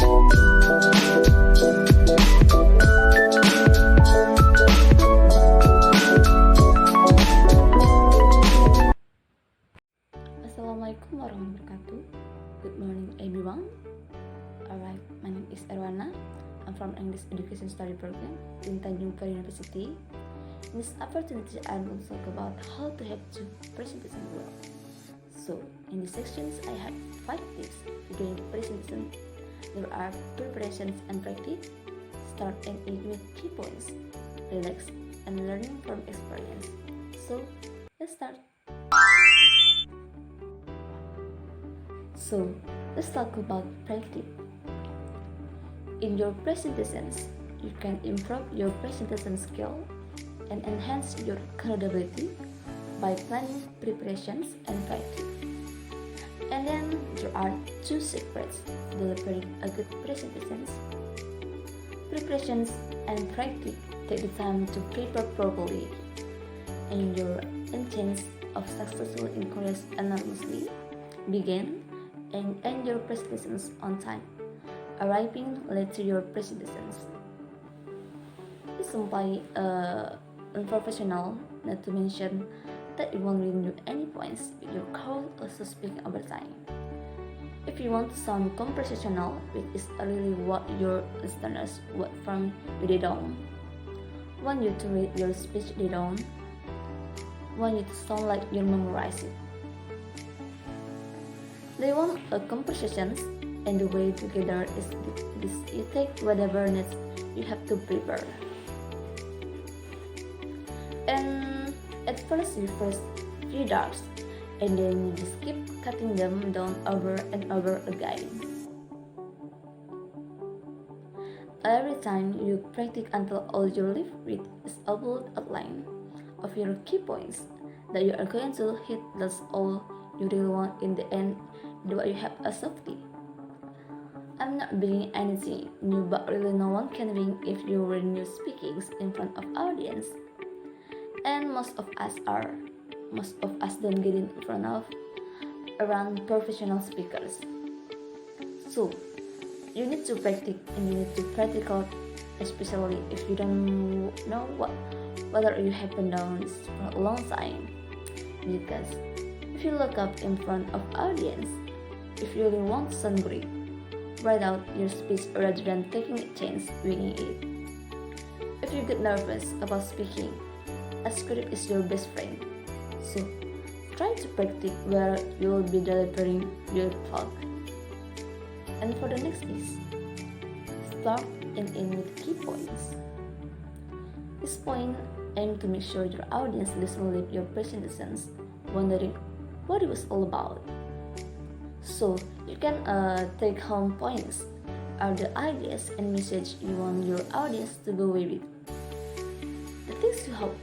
Assalamualaikum warahmatullahi wabarakatuh. Good morning everyone. Alright, my name is Erwana. I'm from English Education Study Program in Tanjung Priok University. In this opportunity, I will talk about how to have two presentation well. So, in these sections, I have 5 tips during presentation. There are preparations and practice, start and end with key points, relax and learning from experience. So, let's start. So, let's talk about practice. In your presentations, you can improve your presentation skill and enhance your credibility by planning preparations and practice. And then there are 2 secrets to delivering a good presentations. Preparations and practice take the time to prepare properly, and your intent of successfully encourage enormously begin and end your presentations on time, arriving late to your presentations. It's simply unprofessional not to mention that you won't win you any points if your call also speaking over time. If you want to sound conversational, which is really what your listeners want from you, they don't want you to read your speech, they don't want you to sound like you memorize it. They want a conversation, and the way together is you take whatever needs you have to prepare. And at first you first few drafts, and then you just keep cutting them down over and over again. Every time you practice until all you leave with is a bold outline of your key points that you are going to hit. That's all you really want in the end. Do what you have a safety. I'm not bringing anything new, but really no one can win if you were new speakings in front of audience. And most of us don't get in front of around professional speakers. So you need to practice and you need to practice out, especially if you don't know whether you have been down for a long time. Because if you look up in front of audience, if you really want to sound great, write out your speech rather than taking a chance winging it. If you get nervous about speaking, a script is your best friend. So, try to practice where you will be delivering your talk. And for the next is, start and end with key points. This point aim to make sure your audience doesn't leave your presentations wondering what it was all about. So you can take home points are the ideas and message you want your audience to go away with. The things you hope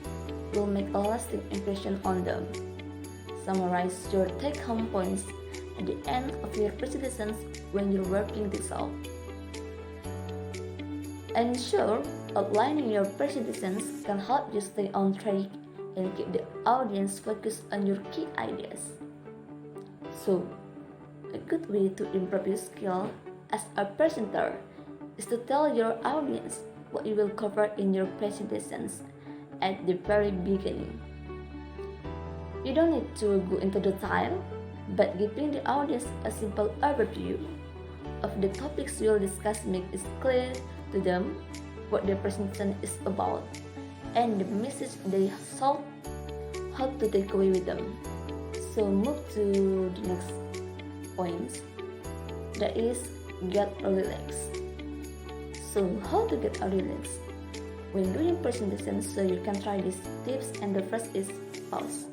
will make a lasting impression on them. Summarize your take home points at the end of your presentations when you're working this out. Ensure outlining your presentations can help you stay on track and keep the audience focused on your key ideas. So, a good way to improve your skill as a presenter is to tell your audience what you will cover in your presentations at the very beginning. You don't need to go into detail, but giving the audience a simple overview of the topics you'll discuss makes it clear to them what the presentation is about and the message they hope to take away with them. So move to the next point, that is get relaxed. So how to get relaxed? When doing presentations, so you can try these tips, and the first is pause.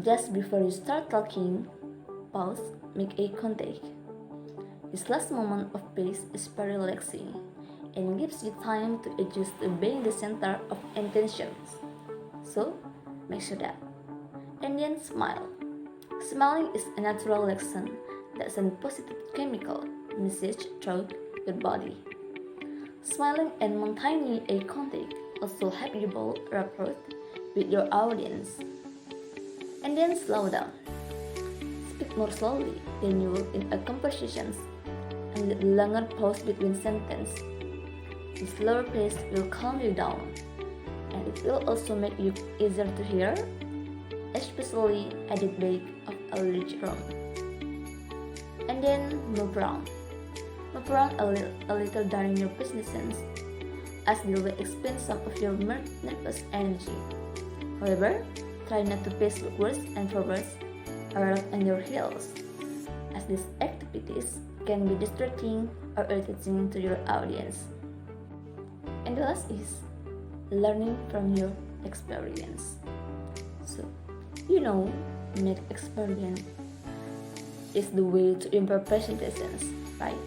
Just before you start talking, pause, make eye contact. This last moment of pace is very relaxing and gives you time to adjust to being the center of attention. So make sure that. And then smile. Smiling is a natural reaction that sends positive chemical message throughout your body. Smiling and maintaining eye contact also help you build rapport with your audience. And then slow down. Speak more slowly than you would in a conversation and the longer pause between sentences. The slower pace will calm you down, and it will also make you easier to hear, especially at the back of a large room. And then move around. Move around a little during your presentations, as they will expend some of your nervous energy. However, try not to pace backwards and forwards or up on your heels, as these activities can be distracting or irritating to your audience. And the last is learning from your experience. So, make experience is the way to improve presentations, right?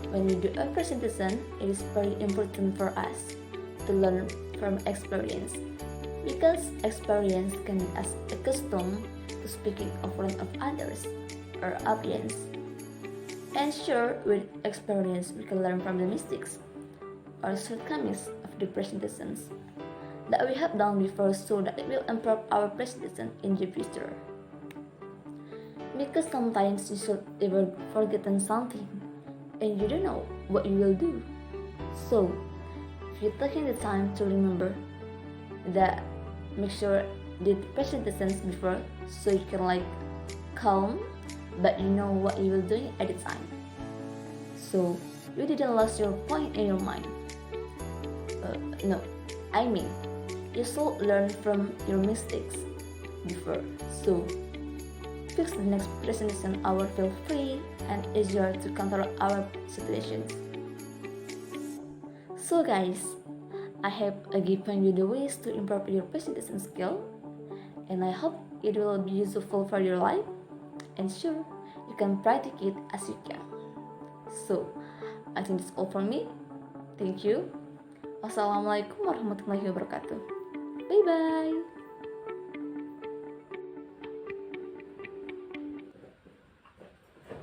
When we do a presentation, it is very important for us to learn from experience, because experience can be us accustomed to speaking in front of others or audience. And sure, with experience, we can learn from the mistakes or shortcomings of the presentations that we have done before, so that it will improve our presentation in the future. Because sometimes you should ever forgotten something and you don't know what you will do. So, if you're taking the time to remember that, make sure the presentations before, so you can calm, but you know what you will do at the time. So you didn't lose your point in your mind. You should learn from your mistakes before. So fix the next presentation hour feel free and easier to control our situations. So guys, I have given you the ways to improve your presentation skill, and I hope it will be useful for your life, and sure, you can practice it as you can. So, I think that's all from me. Thank you. Wassalamualaikum warahmatullahi wabarakatuh. Bye bye.